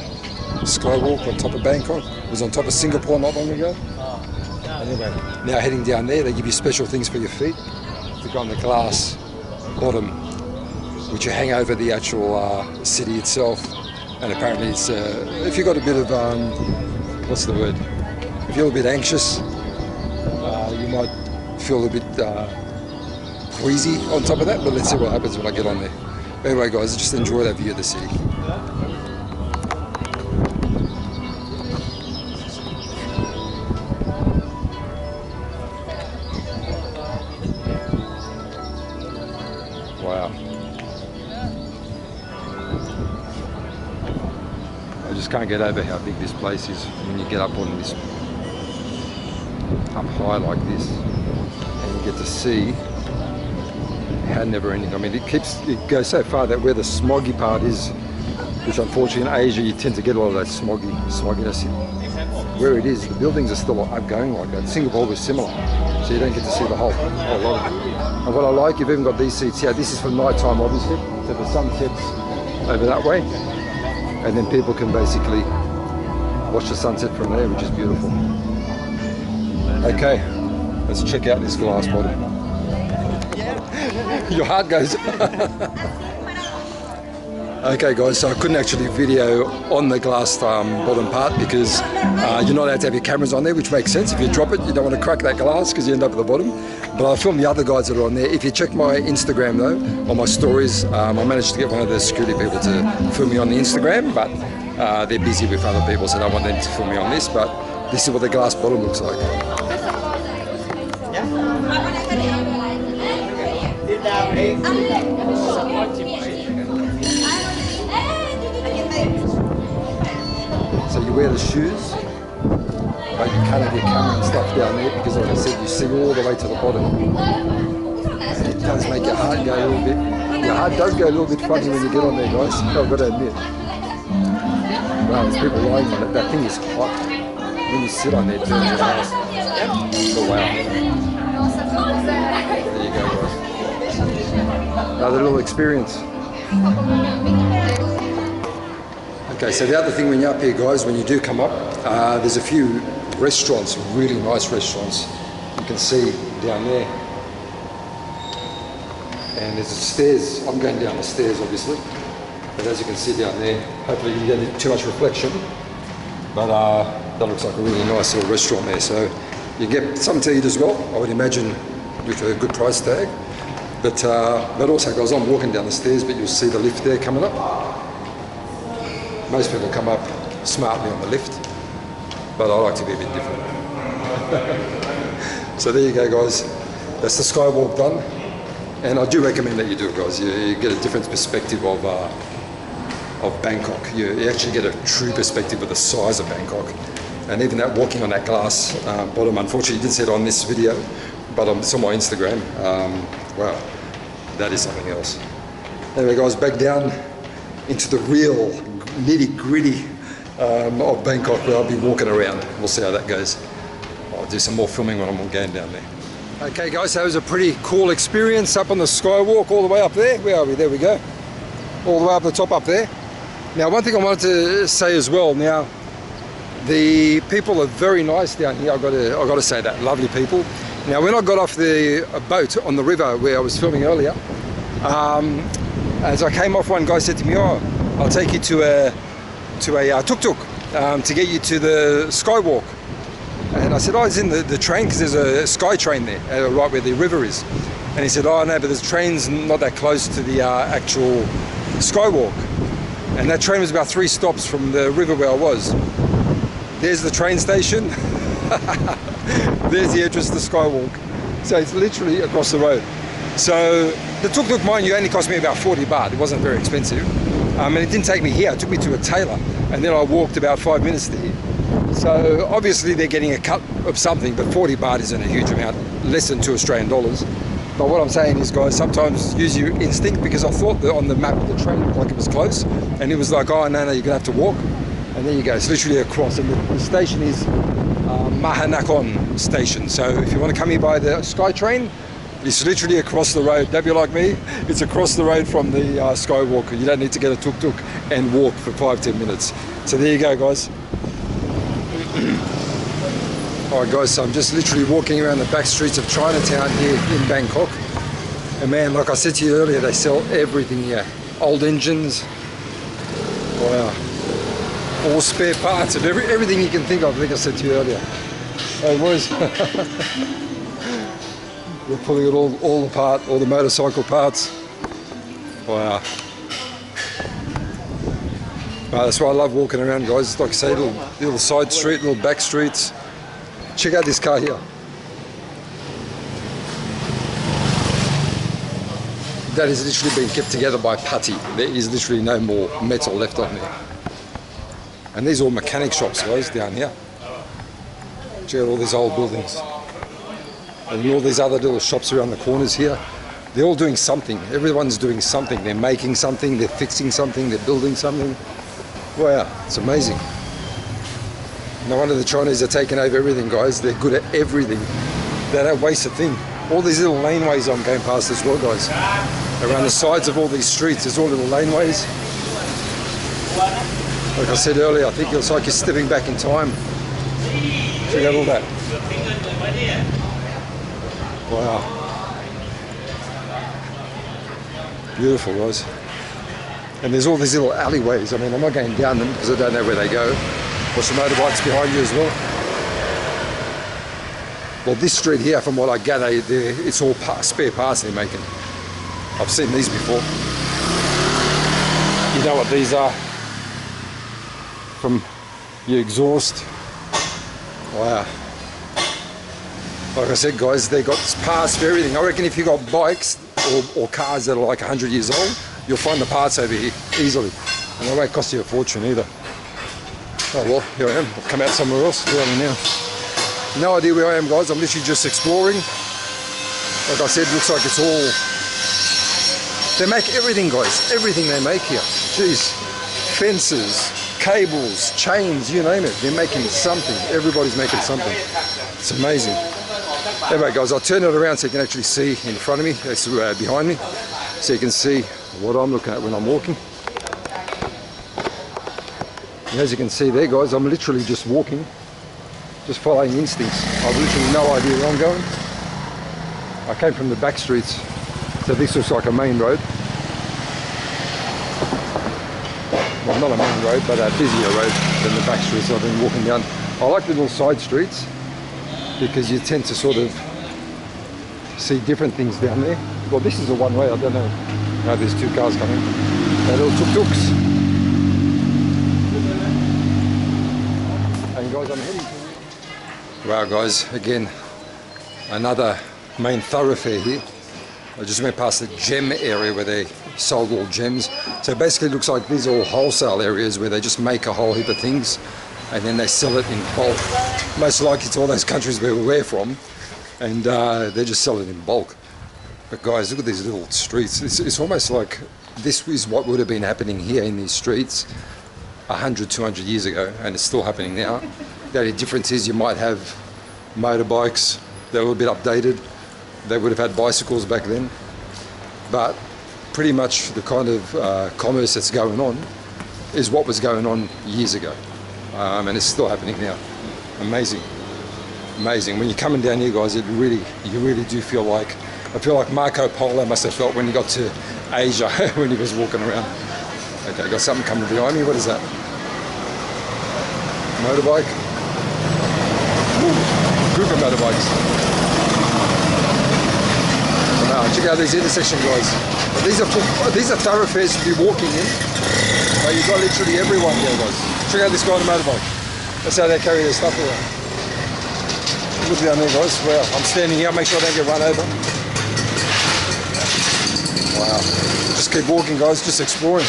Speaker 1: Skywalk on top of Bangkok. It was on top of Singapore not long ago. Anyway, now heading down there, they give you special things for your feet. They've got on the glass bottom, which you hang over the actual city itself. And apparently it's, if you've got a bit of, what's the word? If you're a bit anxious, you might feel a bit queasy on top of that, but let's see what happens when I get on there. Anyway guys, just enjoy that view of the city. Wow. I just can't get over how big this place is when you get up on this, up high like this, and you get to see how never ending. I mean, it goes so far that where the smoggy part is, which unfortunately in Asia you tend to get a lot of that smogginess. Where it is, the buildings are still going like that. Singapore was similar, so you don't get to see the whole lot of it. And what I like, you've even got these seats here. This is for night time, obviously, so the sun sets over that way, and then people can basically watch the sunset from there, which is beautiful. Okay, let's check out this glass bottom. Your heart goes. Okay guys, so I couldn't actually video on the glass bottom part because you're not allowed to have your cameras on there, which makes sense. If you drop it, you don't want to crack that glass because you end up at the bottom. But I'll film the other guys that are on there. If you check my Instagram though, on my stories, I managed to get one of the security people to film me on the Instagram, but they're busy with other people, so I don't want them to film me on this. But this is what the glass bottom looks like. So you wear the shoes, but you can't have your camera and stuff down there because, like I said, you see all the way to the bottom. And it does make your heart go a little bit. Your heart does go a little bit funny when you get on there, guys. I've got to admit. Wow, there's people lying on it. That thing is hot. When you sit on there, it turns your heart. Oh wow. There you go, guys. Another little experience. Okay, so the other thing when you're up here, guys, when you do come up, there's a few restaurants, really nice restaurants. You can see down there. And there's stairs. I'm going down the stairs, obviously. And as you can see down there, hopefully you don't get too much reflection, but that looks like a really nice little restaurant there. So you get something to eat as well, I would imagine, with a good price tag. But also, guys, I'm walking down the stairs, but you'll see the lift there coming up. Most people come up smartly on the lift, but I like to be a bit different. So there you go, guys. That's the skywalk done, and I do recommend that you do it, guys. You get a different perspective of Bangkok. You actually get a true perspective of the size of Bangkok, and even that walking on that glass bottom. Unfortunately, you didn't see it on this video, but it's on my Instagram. Wow, that is something else. Anyway, guys, back down into the real nitty-gritty of Bangkok, where I'll be walking around. We'll see how that goes. I'll do some more filming when I'm going down there. Okay, guys, so it was a pretty cool experience up on the skywalk, all the way up there. Where are we? There we go. All the way up the top up there. Now, one thing I wanted to say as well. Now, the people are very nice down here. I've got to say that, lovely people. Now, when I got off the boat on the river where I was filming earlier, as I came off, one guy said to me, "Oh, I'll take you to a tuk-tuk to get you to the skywalk." And I said, "Oh, it's in the train, because there's a sky train there, right where the river is." And he said, "Oh, no, but the train's not that close to the actual skywalk." And that train was about 3 stops from the river where I was. There's the train station. There's the entrance to the skywalk. So it's literally across the road. So the tuk-tuk, mind you, only cost me about 40 baht. It wasn't very expensive. And it didn't take me here. It took me to a tailor. And then I walked about 5 minutes to here. So obviously they're getting a cut of something, but 40 baht isn't a huge amount, less than $2 Australian. But what I'm saying is, guys, sometimes use your instinct, because I thought that on the map the train looked like it was close, and it was like, "Oh, no, you're gonna have to walk." And there you go, it's literally across, and the station is Mahanakhon station. So if you want to come here by the sky train, it's literally across the road. Don't be like me, it's across the road from the skywalk. You don't need to get a tuk-tuk and walk for 5-10 minutes. So there you go, guys. Alright, guys, so I'm just literally walking around the back streets of Chinatown here in Bangkok. And man, like I said to you earlier, they sell everything here. Old engines, wow, all spare parts and everything you can think of. I think I said to you earlier. Hey boys, we're pulling it all apart, all the motorcycle parts. Wow. That's why I love walking around, guys. Like I say, little side street, little back streets. Check out this car here. That is literally being kept together by putty. There is literally no more metal left on there. And these are all mechanic shops, guys, down here. Check out all these old buildings. And all these other little shops around the corners here. They're all doing something. Everyone's doing something. They're making something, they're fixing something, they're building something. Wow, it's amazing. No wonder the Chinese are taking over everything, guys. They're good at everything. They don't waste a thing. All these little laneways I'm going past as well, guys. Around the sides of all these streets, there's all little laneways. Like I said earlier, I think it's like you're stepping back in time. Check out all that. Wow. Beautiful, guys. And there's all these little alleyways. I mean, I'm not going down them because I don't know where they go. Watch the motorbikes behind you as well. Well, this street here, from what I gather, it's all spare parts they're making. I've seen these before. You know what these are? From your exhaust. Wow. Like I said, guys, they got parts for everything. I reckon if you got bikes or cars that are like 100 years old, you'll find the parts over here easily. And they won't cost you a fortune either. Oh well, here I am. I've come out somewhere else. Where am I now? No idea where I am, guys. I'm literally just exploring. Like I said, looks like it's all... They make everything, guys. Everything they make here. Jeez. Fences, cables, chains, you name it. They're making something. Everybody's making something. It's amazing. Anyway, guys, I'll turn it around so you can actually see in front of me. It's behind me. So you can see what I'm looking at when I'm walking. And as you can see there, guys, I'm literally just walking, just following instincts. I've literally no idea where I'm going. I came from the back streets, so this looks like a main road. well, not a main road, but a busier road than the back streets I've been walking down. I like the little side streets because you tend to sort of see different things down there. Well, this is a one way, I don't know. No, there's two cars coming. They're little tuk-tuks. And guys, I'm heading to... Wow guys, again, another main thoroughfare here. I just went past the gem area where they sold all gems. So basically it looks like these are all wholesale areas where they just make a whole heap of things and then they sell it in bulk. Most likely it's all those countries where we're from, and they just sell it in bulk. But guys, look at these little streets. It's almost like this is what would have been happening here in these streets 100, 200 years ago, and it's still happening now. The only difference is you might have motorbikes that were a bit updated. They would have had bicycles back then, but pretty much the kind of commerce that's going on is what was going on years ago, and it's still happening now. Amazing, amazing. When you're coming down here, guys, you really do feel like, I feel like Marco Polo must have felt when he got to Asia when he was walking around. Okay, got something coming behind me. What is that? Motorbike. Ooh, group of motorbikes. Wow, check out these intersections, guys. These are thoroughfares to be walking in. You've got literally everyone here, guys. Check out this guy on a motorbike. That's how they carry their stuff around. Look down there, guys. Wow, I'm standing here. Make sure I don't get run over. Wow. Just keep walking, guys. Just exploring.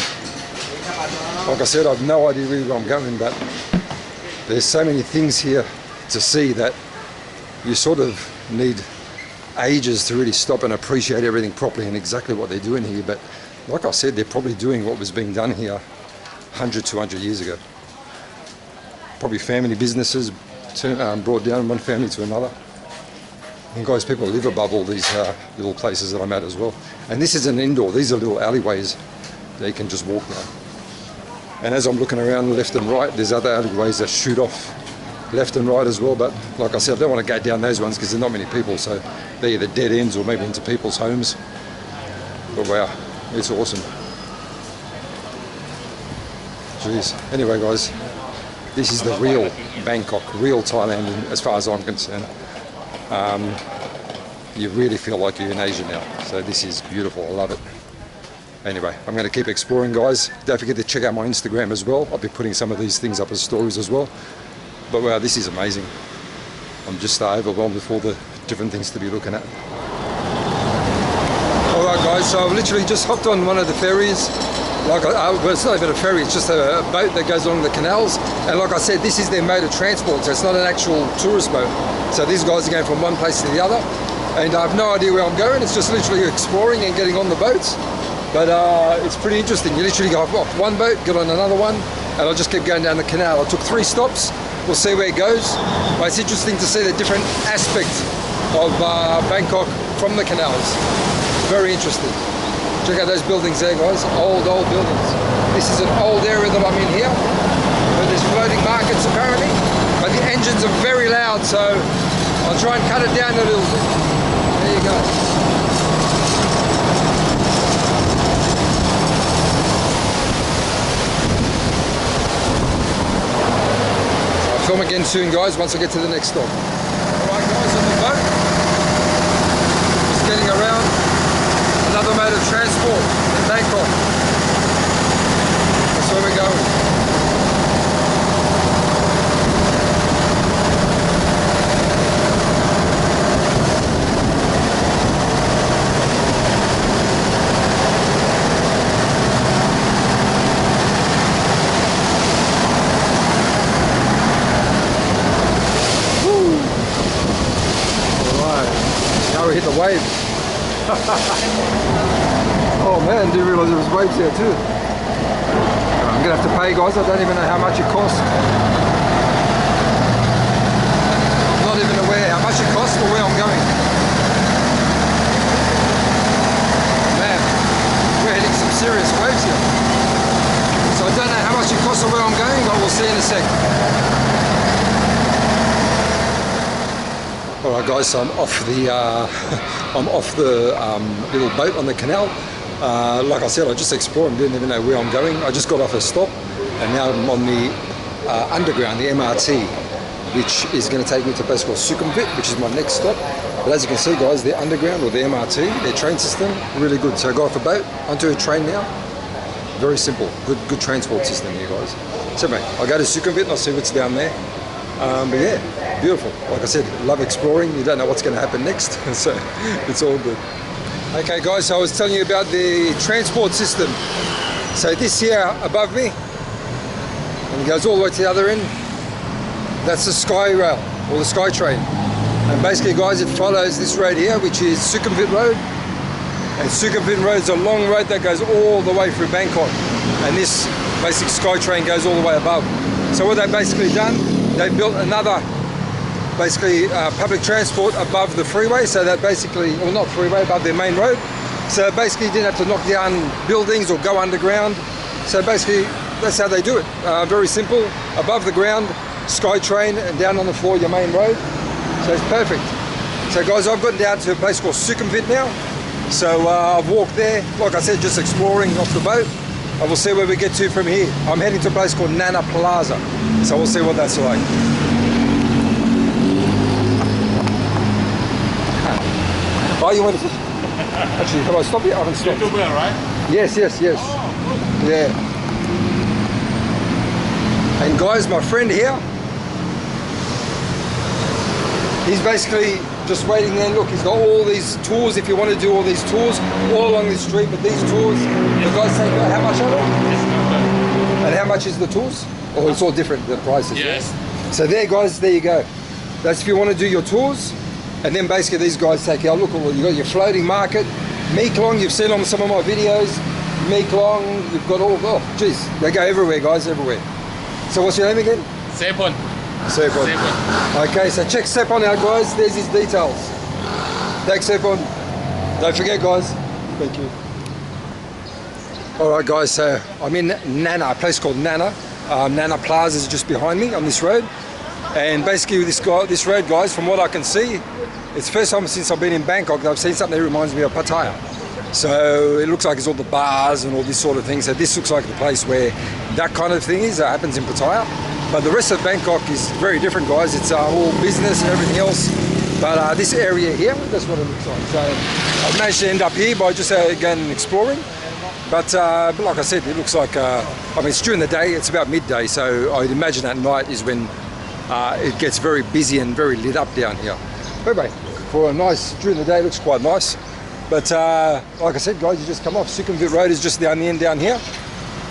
Speaker 1: Like I said, I have no idea really where I'm going, but there's so many things here to see that you sort of need ages to really stop and appreciate everything properly and exactly what they're doing here. But like I said, they're probably doing what was being done here 100, 200 years ago. Probably family businesses brought down one family to another. And guys, people live above all these little places that I'm at as well. And this is an indoor. These are little alleyways that you can just walk down. And as I'm looking around left and right, there's other alleyways that shoot off left and right as well, but like I said, I don't want to go down those ones because there's not many people, so they're either dead ends or maybe into people's homes. But wow, it's awesome. Jeez. Anyway guys, this is the real Bangkok, real Thailand as far as I'm concerned. You really feel like you're in Asia now, so this is beautiful. I love it. Anyway, I'm going to keep exploring, guys. Don't forget to check out my Instagram as well. I'll be putting some of these things up as stories as well. But wow, this is amazing. I'm just overwhelmed with all the different things to be looking at. Alright guys, so I've literally just hopped on one of the ferries. Well, it's not even a ferry, it's just a boat that goes along the canals. And like I said, this is their mode of transport, so it's not an actual tourist boat. So these guys are going from one place to the other. And I have no idea where I'm going, it's just literally exploring and getting on the boats. But it's pretty interesting. You literally go off one boat, get on another one, and I'll just keep going down the canal. I took 3 stops. We'll see where it goes, but it's interesting to see the different aspects of Bangkok from the canals. Very interesting. Check out those buildings there, guys. Old buildings. This is an old area that I'm in here, where there's floating markets apparently, but the engines are very loud, so I'll try and cut it down a little bit. There you go. Film again soon, guys, once I get to the next stop. Alright guys, on the boat, just getting around, another mode of transport in Bangkok. That's where we're going. Hit the wave. Oh man, didn't realise there was waves there too. I'm gonna have to pay, guys. I don't even know how much it costs. I'm not even aware how much it costs or where I'm going. Man, we're hitting some serious waves here. So I don't know how much it costs or where I'm going, but we'll see in a sec. Alright guys, so I'm off the little boat on the canal. Like I said, I just explored and didn't even know where I'm going. I just got off a stop and now I'm on the underground, the MRT, which is going to take me to a place called Sukhumvit, which is my next stop. But as you can see, guys, the underground or the MRT, their train system, really good. So I got off a boat onto a train now. Very simple, good transport system here, guys. So mate, I'll go to Sukhumvit and I'll see what's down there. But yeah, beautiful. Like I said, love exploring. You don't know what's going to happen next, so it's all good. Okay guys, so I was telling you about the transport system. So this here above me, and it goes all the way to the other end, that's the Sky Rail, or the Sky Train. And basically guys, it follows this road here, which is Sukhumvit Road. And Sukhumvit Road is a long road that goes all the way through Bangkok. And this basic Sky Train goes all the way above. So what they've basically done, they've built another basically public transport above the freeway, so that basically, or not freeway, above their main road. So basically you didn't have to knock down buildings or go underground. So basically that's how they do it. Very simple, above the ground, Sky Train, and down on the floor your main road. So it's perfect. So guys, I've gotten down to a place called Sukhumvit now. So I've walked there, like I said, just exploring off the boat. And we'll see where we get to from here. I'm heading to a place called Nana Plaza. So we'll see what that's like. Oh, you want to... Actually, can I stop here? I haven't stopped.
Speaker 2: YouTuber, right?
Speaker 1: Yes.
Speaker 2: Oh,
Speaker 1: yeah. And guys, my friend here, he's basically just waiting there. Look, he's got all these tours. If you want to do all these tours all along the street, but these tours, the guys say, how much are they? And how much is the tours? Or it's all different, the prices?
Speaker 2: Yes.
Speaker 1: So there, guys, there you go. That's if you want to do your tours. And then basically these guys take, oh, look, you got your floating market. Meeklong, you've seen on some of my videos. Meeklong, you've got all, oh, geez, they go everywhere, guys, everywhere. So what's your name again?
Speaker 2: Sepon.
Speaker 1: Okay, so check Sepon out, guys. There's his details. Thanks, Sepon. Don't forget, guys. Thank you. All right, guys, so I'm in Nana, a place called Nana. Nana Plaza is just behind me on this road. And basically this road, guys, from what I can see, it's the first time since I've been in Bangkok that I've seen something that reminds me of Pattaya. So it looks like it's all the bars and all this sort of thing. So this looks like the place where that kind of thing is, that happens in Pattaya. But the rest of Bangkok is very different, guys. It's all business and everything else. But this area here, that's what it looks like. So I've managed to end up here by just again exploring. But like I said, it looks like, I mean, it's during the day, it's about midday. So I'd imagine at night is when it gets very busy and very lit up down here. Anyway, for a nice, during the day, it looks quite nice. But like I said, guys, you just come off. Sukhumvit Road is just down the end down here.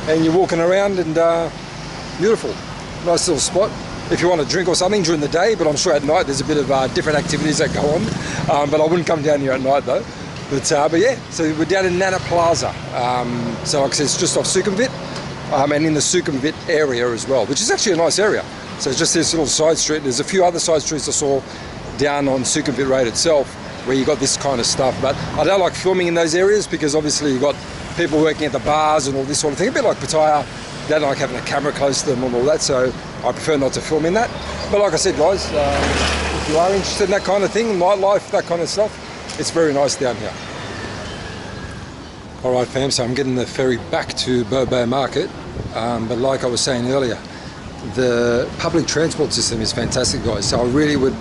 Speaker 1: And you're walking around and beautiful. Nice little spot. If you want to drink or something during the day, but I'm sure at night there's a bit of different activities that go on. But I wouldn't come down here at night though. But yeah, so we're down in Nana Plaza. So like I said, it's just off Sukhumvit. And in the Sukhumvit area as well, which is actually a nice area. So it's just this little side street. There's a few other side streets I saw down on Sukhumvit Road itself where you got this kind of stuff. But I don't like filming in those areas because obviously you got people working at the bars and all this sort of thing. A bit like Pattaya. They don't like having a camera close to them and all that, so I prefer not to film in that. But like I said, guys, if you are interested in that kind of thing, nightlife, that kind of stuff, it's very nice down here. All right, fam, so I'm getting the ferry back to Bobo Market. But like I was saying earlier, the public transport system is fantastic, guys. So I really would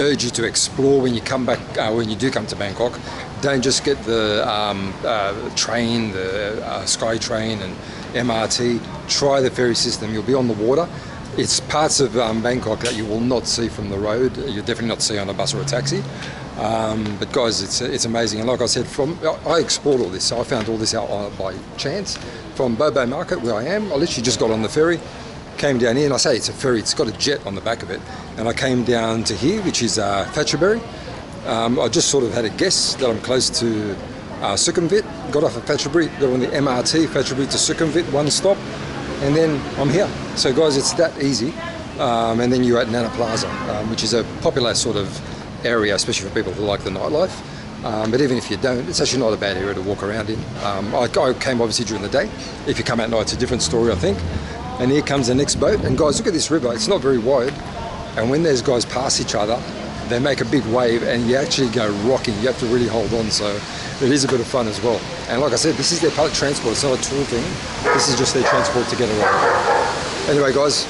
Speaker 1: urge you to explore when you come back, when you do come to Bangkok. Don't just get the train, the Sky Train and MRT. Try the ferry system. You'll be on the water. It's parts of Bangkok that you will not see from the road. You'll definitely not see on a bus or a taxi. But guys, it's amazing. And like I said, I explored all this. So I found all this out by chance from Bobo Market, where I am. I literally just got on the ferry, came down here, and I say it's a ferry. It's got a jet on the back of it. And I came down to here, which is Phetchaburi. I just sort of had a guess that I'm close to Sukhumvit. Got off at Phetchaburi, got on the MRT, Phetchaburi to Sukhumvit, one stop, and then I'm here. So guys, it's that easy. And then you're at Nana Plaza, which is a popular sort of area, especially for people who like the nightlife. But even if you don't, it's actually not a bad area to walk around in. I came obviously during the day. If you come at night, it's a different story, I think. And here comes the next boat. And guys, look at this river. It's not very wide. And when those guys pass each other, they make a big wave and you actually go rocking. You have to really hold on, so it is a bit of fun as well. And like I said, this is their public transport. It's not a tour thing. This is just their transport to get around. Anyway, guys,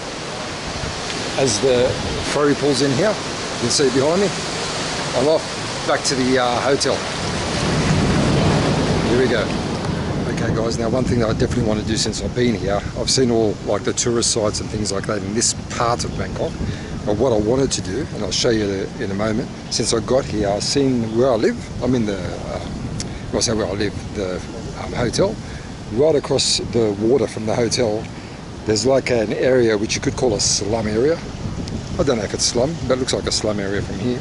Speaker 1: as the ferry pulls in here, you can see it behind me. I'm off back to the hotel. Here we go. Okay guys, now one thing that I definitely want to do since I've been here, I've seen all like the tourist sites and things like that in this part of Bangkok. But what I wanted to do, and I'll show you in a moment, since I got here, I've seen where I live. I'm in the, well, I say where I live, the hotel. Right across the water from the hotel, there's like an area which you could call a slum area. I don't know if it's slum, but it looks like a slum area from here.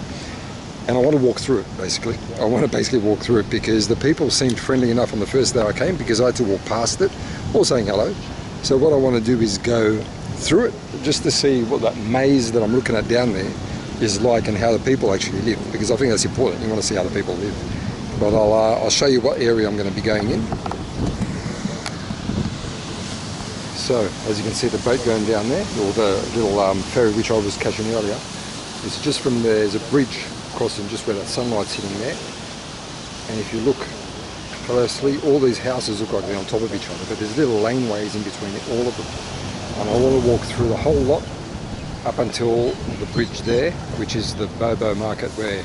Speaker 1: And I want to walk through it, basically. I want to basically walk through it because the people seemed friendly enough on the first day I came, because I had to walk past it, all saying hello. So what I want to do is go through it, just to see what that maze that I'm looking at down there is like and how the people actually live, because I think that's important. You want to see how the people live. But I'll show you what area I'm going to be going in. So, as you can see, the boat going down there, or the little ferry which I was catching earlier, it's just from there. There's a bridge crossing just where that sunlight's hitting there, and if you look closely, all these houses look like they're on top of each other, but there's little laneways in between all of them, and I want to walk through the whole lot up until the bridge there, which is the Bobo market, where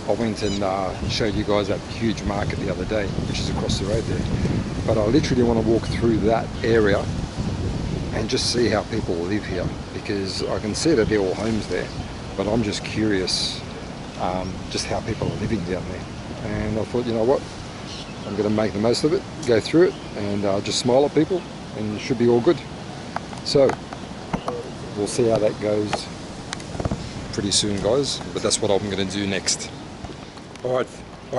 Speaker 1: I went and showed you guys that huge market the other day, which is across the road there. But I literally want to walk through that area and just see how people live here, because I can see that they're all homes there, but I'm just curious just how people are living down there. And I thought, you know what, I'm going to make the most of it, go through it, and just smile at people, and it should be all good. So we'll see how that goes pretty soon, guys, but that's what I'm going to do next. Alright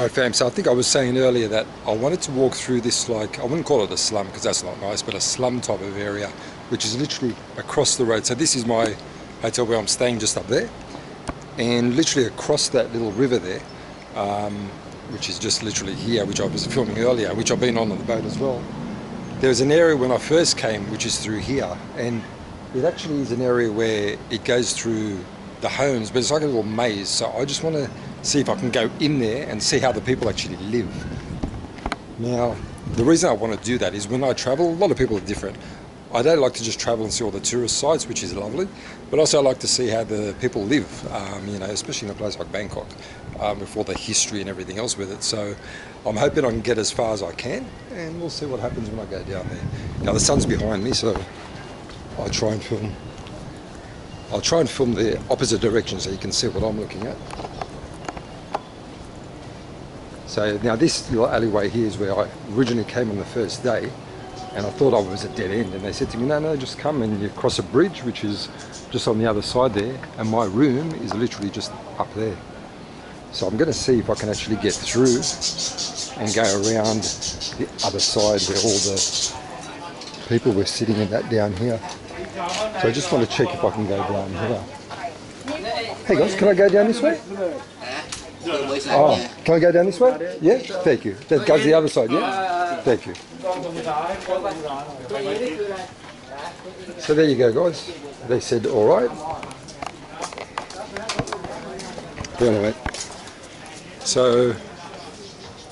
Speaker 1: fam, so I think I was saying earlier that I wanted to walk through this, like, I wouldn't call it a slum because that's not nice, but a slum type of area, which is literally across the road. So this is my hotel where I'm staying, just up there, and literally across that little river there, which is just literally here, which I was filming earlier, which I've been on the boat as well. There's an area when I first came which is through here, and it actually is an area where it goes through the homes, but it's like a little maze. So I just want to see if I can go in there and see how the people actually live. Now, the reason I want to do that is when I travel, a lot of people are different. I don't like to just travel and see all the tourist sites, which is lovely, but also I like to see how the people live, you know, especially in a place like Bangkok, with all the history and everything else with it. So I'm hoping I can get as far as I can, and we'll see what happens when I go down there. Now the sun's behind me, so I'll try and film the opposite direction so you can see what I'm looking at. So now this little alleyway here is where I originally came on the first day, and I thought I was a dead end, and they said to me, no, just come and you cross a bridge which is just on the other side there, and my room is literally just up there. So I'm going to see if I can actually get through and go around the other side where all the people were sitting in that down here. So I just want to check if I can go down here. Hey guys, can I go down this way? Oh, can I go down this way? Yeah? Thank you. That goes the other side, yeah? Thank you. So there you go, guys. They said all right. But anyway, so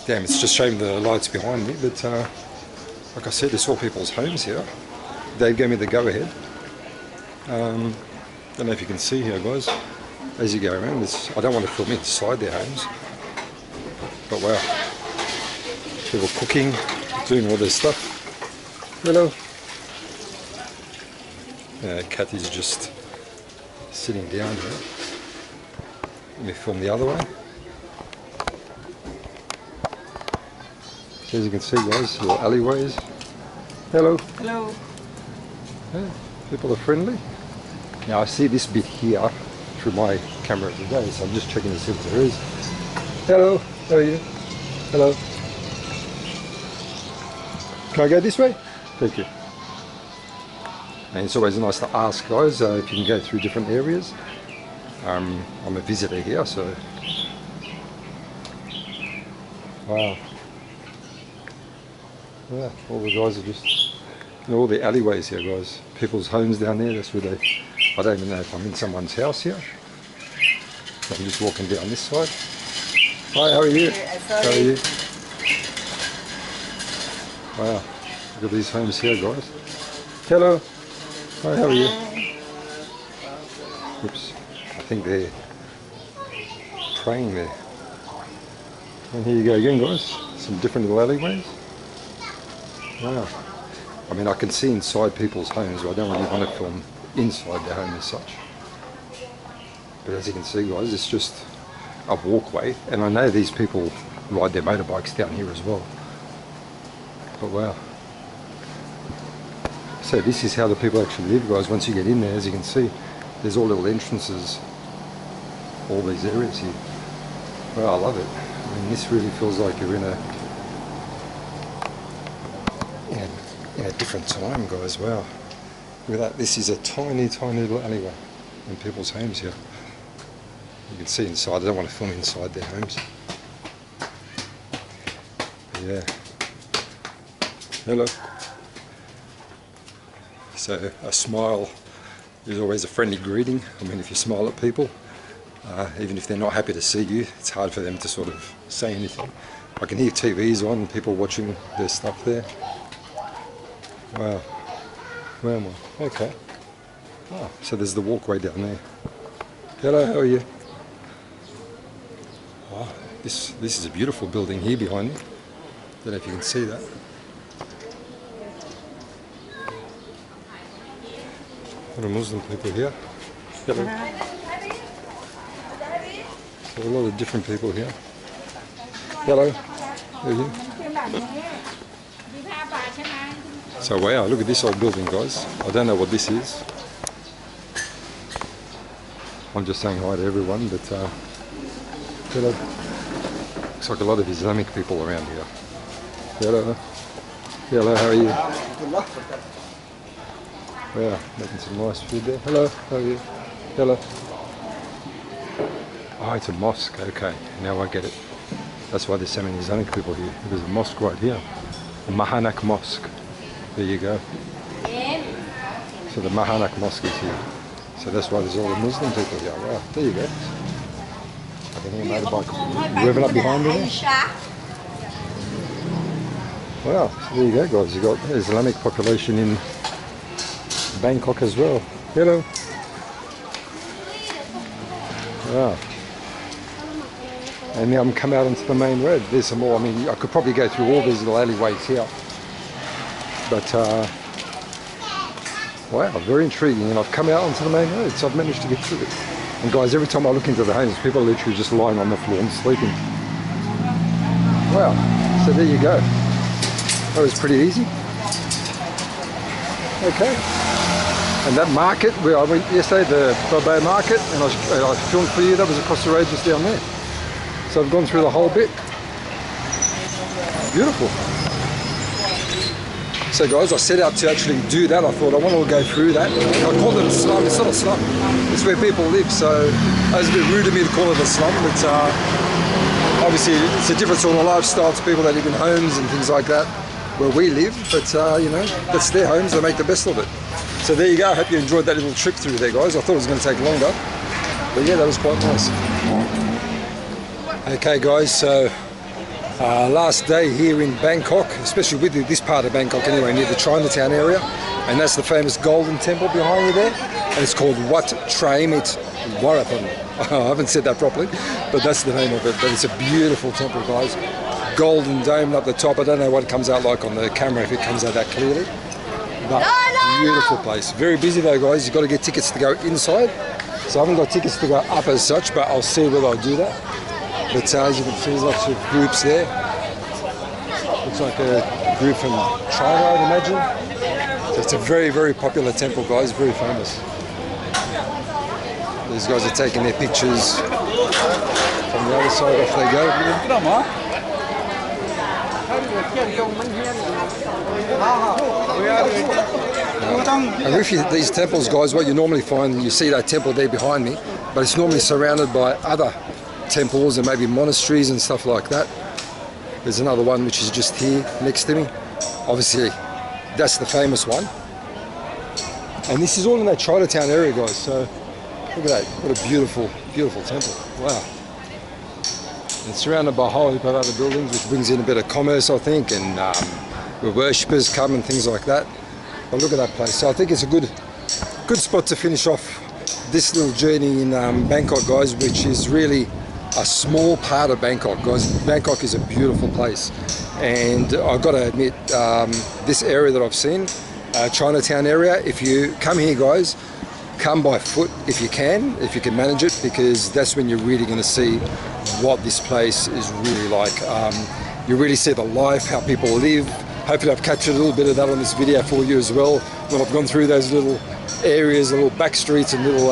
Speaker 1: damn, it's just showing the lights behind me, but like I said, there's all people's homes here. They gave me the go-ahead. Don't know if you can see here, guys, as you go around. I don't want to film inside their homes, but wow, people cooking, doing all this stuff. Hello. Kathy's just sitting down here. Let me film the other way. So as you can see, guys, little alleyways. Hello.
Speaker 2: Hello.
Speaker 1: Yeah, people are friendly. Now I see this bit here through my camera today, so I'm just checking to see what there is. Hello, how are you? Hello. Can I go this way? Thank you. And it's always nice to ask, guys, if you can go through different areas. I'm a visitor here, so... Wow. Yeah, all the guys are just... You know, all the alleyways here, guys. People's homes down there, that's where they... I don't even know if I'm in someone's house here. So I'm just walking down this side. Hi, how are you? How are you? Wow, look at these homes here, guys. Hello. Hi, how are you? Oops, I think they're praying there. And here you go again, guys. Some different little alleyways. Wow. I mean, I can see inside people's homes, but I don't really want to film inside their home as such. But as you can see, guys, it's just a walkway, and I know these people ride their motorbikes down here as well. But wow. So this is how the people actually live, guys. Once you get in there, as you can see, there's all little entrances, all these areas here. Well, I love it. I mean, this really feels like you're in a different time, guys. Wow. Look at that. This is a tiny, tiny little alleyway in people's homes here. You can see inside. I don't want to film inside their homes. Yeah. Hello. So a smile is always a friendly greeting. I mean, if you smile at people, even if they're not happy to see you, it's hard for them to sort of say anything. I can hear TVs on, people watching their stuff there. Wow. Where am I? Okay. Oh, so there's the walkway down there. Hello, how are you? Oh, this is a beautiful building here behind me. Don't know if you can see that. A lot of Muslim people here. Hello. So a lot of different people here. Hello. How are you? So wow, look at this old building, guys. I don't know what this is. I'm just saying hi to everyone, but hello. Looks like a lot of Islamic people around here. Hello. Hello, how are you? Wow, making some nice food there. Hello, how are you? Hello. Oh, it's a mosque. Okay, now I get it. That's why there's so many Islamic people here. There's a mosque right here. The Mahanak Mosque. There you go. So the Mahanak Mosque is here. So that's why there's all the Muslim people here. Wow, there you go. I can hear a motorbike revving up behind me there. Wow, so there you go, guys. You've got the Islamic population in Bangkok as well. Hello. Wow. And now I'm come out onto the main road. There's some more. I mean, I could probably go through all these little alleyways here. But, wow, very intriguing. And I've come out onto the main road, so I've managed to get through it. And guys, every time I look into the homes, people are literally just lying on the floor and sleeping. Wow. So there you go. That was pretty easy. Okay. And that market where I went yesterday, the Bobo market, and I filmed for you, that was across the road just down there. So I've gone through the whole bit. Beautiful. So guys, I set out to actually do that. I thought I want to go through that. I call it a slum. It's not a slum. It's where people live. So it was a bit rude of me to call it a slum, but obviously it's a different sort of lifestyle to people that live in homes and things like that where we live. But you know, that's their homes. They make the best of it. So there you go. I hope you enjoyed that little trip through there, guys. I thought it was going to take longer, but yeah, that was quite nice. Okay, guys. So. Last day here in Bangkok, especially with this part of Bangkok anyway, near the Chinatown area, and that's the famous golden temple behind you there, and it's called Wat Traimit Warapan. I haven't said that properly, but that's the name of it. But it's a beautiful temple, guys. Golden dome up the top. I don't know what it comes out like on the camera, if it comes out that clearly, but beautiful place. Very busy though, guys. You've got to get tickets to go inside, so I haven't got tickets to go up as such, but I'll see whether I do that. But as you can see, there's lots of groups there. Looks like a group from China, I'd imagine. So it's a very, very popular temple, guys, very famous. These guys are taking their pictures. From the other side, off they go. And with these temples, guys, what you normally find, you see that temple there behind me, but it's normally surrounded by other temples and maybe monasteries and stuff like that. There's another one which is just here next to me. Obviously, that's the famous one. And this is all in that Chinatown area, guys. So Look at that, what a beautiful, beautiful temple. Wow. It's surrounded by a whole heap of other buildings, which brings in a bit of commerce, I think, and where worshippers come and things like that. But look at that place. So I think it's a good spot to finish off this little journey in Bangkok, guys, which is really a small part of Bangkok, guys. Bangkok is a beautiful place, and I've got to admit, this area that I've seen, Chinatown area, if you come here, guys, come by foot if you can manage it, because that's when you're really going to see what this place is really like. You really see the life, how people live. Hopefully I've captured a little bit of that on this video for you as well, when I've gone through those little areas, little back streets and little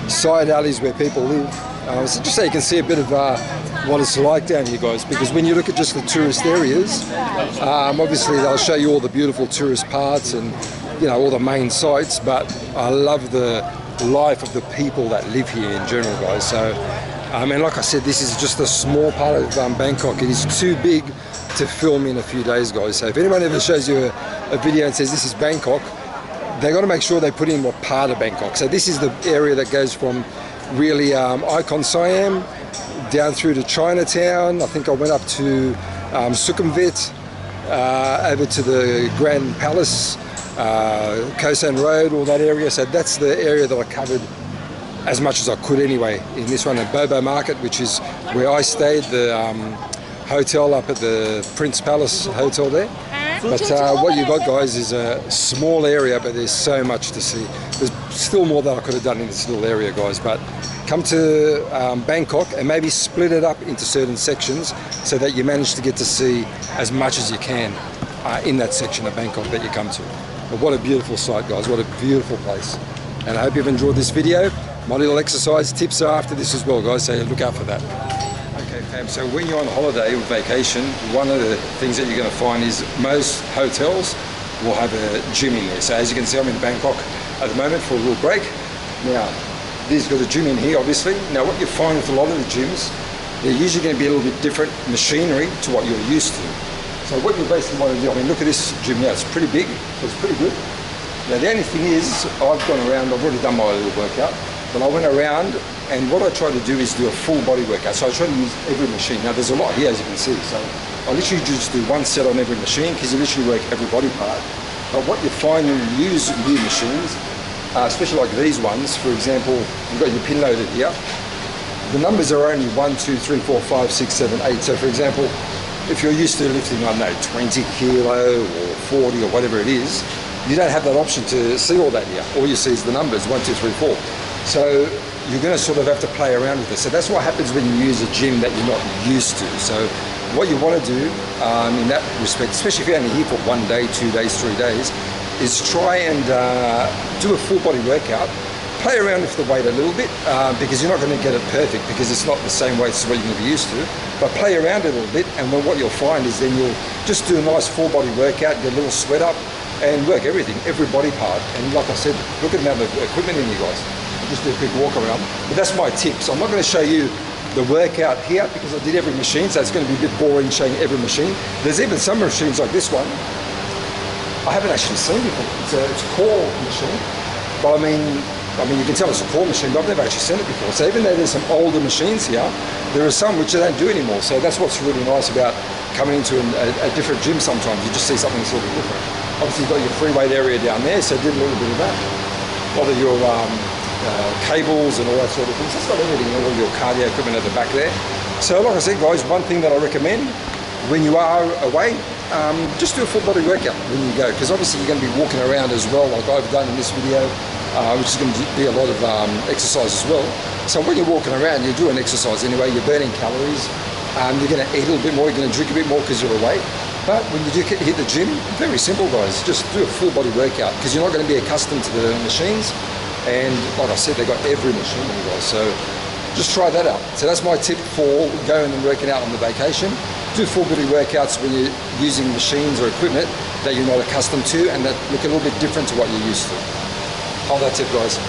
Speaker 1: side alleys where people live. So just so you can see a bit of what it's like down here, guys, because when you look at just the tourist areas, obviously they'll show you all the beautiful tourist parts and, you know, all the main sites, but I love the life of the people that live here in general, guys. So, and like I said, this is just a small part of Bangkok. It is too big to film in a few days, guys. So if anyone ever shows you a video and says this is Bangkok, they got to make sure they put in what part of Bangkok. So this is the area that goes from really Icon Siam down through to Chinatown. I think I went up to Sukhumvit, over to the Grand Palace, Kosan Road, all that area. So that's the area that I covered as much as I could anyway in this one. At Bobo Market, which is where I stayed, the hotel up at the Prince Palace Hotel there. But what you got, guys, is a small area, but there's so much to see. There's still more that I could have done in this little area, guys. But come to Bangkok and maybe split it up into certain sections so that you manage to get to see as much as you can in that section of Bangkok that you come to. But what a beautiful sight, guys. What a beautiful place. And I hope you've enjoyed this video. My little exercise tips are after this as well, guys, so look out for that. Okay, fam, so when you're on holiday or vacation, one of the things that you're going to find is most hotels will have a gym in there. So as you can see, I'm in Bangkok at the moment for a little break. Now, this has got a gym in here, obviously. Now, what you find with a lot of the gyms, they're usually going to be a little bit different machinery to what you're used to. So what you basically want to do, I mean, look at this gym now. It's pretty big, so it's pretty good. Now, the only thing is, I've gone around, I've already done my little workout, but I went around, and what I try to do is do a full body workout. So I try to use every machine. Now, there's a lot here, as you can see. So I literally just do one set on every machine, because you literally work every body part. But what you find when you use new machines, especially like these ones, for example, you've got your pin loaded here. The numbers are only 1, 2, 3, 4, 5, 6, 7, 8. So for example, if you're used to lifting, I don't know, 20 kilo or 40 or whatever it is, you don't have that option to see all that here. All you see is the numbers, 1, 2, 3, 4. So you're going to sort of have to play around with it. So that's what happens when you use a gym that you're not used to. So what you want to do in that respect, especially if you're only here for 1 day, 2 days, 3 days, is try and do a full body workout. Play around with the weight a little bit, because you're not going to get it perfect, because it's not the same weight as what you're going to be used to. But play around a little bit, and then what you'll find is then you'll just do a nice full body workout, get a little sweat up, and work everything, every body part. And like I said, look at the amount of equipment in you guys. I'll just do a quick walk around. But that's my tip. So I'm not going to show you the workout here, because I did every machine, so it's going to be a bit boring showing every machine. There's even some machines like this one I haven't actually seen before. It's a core machine, but I mean, you can tell it's a core machine, but I've never actually seen it before. So even though there's some older machines here, there are some which they don't do anymore. So that's what's really nice about coming into a different gym sometimes. You just see something sort of different. Obviously you've got your free weight area down there, so I did a little bit of that. A lot of your cables and all that sort of things. It's got everything, all your cardio equipment at the back there. So like I said, guys, one thing that I recommend when you are away, just do a full body workout when you go, because obviously you're going to be walking around as well, like I've done in this video, which is going to be a lot of exercise as well. So when you're walking around, you're doing exercise anyway, you're burning calories, you're going to eat a little bit more, you're going to drink a bit more because you're away. But when you do hit the gym, very simple, guys, just do a full body workout, because you're not going to be accustomed to the machines. And like I said, they've got every machine in you guys, so just try that out. So that's my tip for going and working out on the vacation. Do full body workouts when you're using machines or equipment that you're not accustomed to and that look a little bit different to what you're used to. Hold that tip, guys.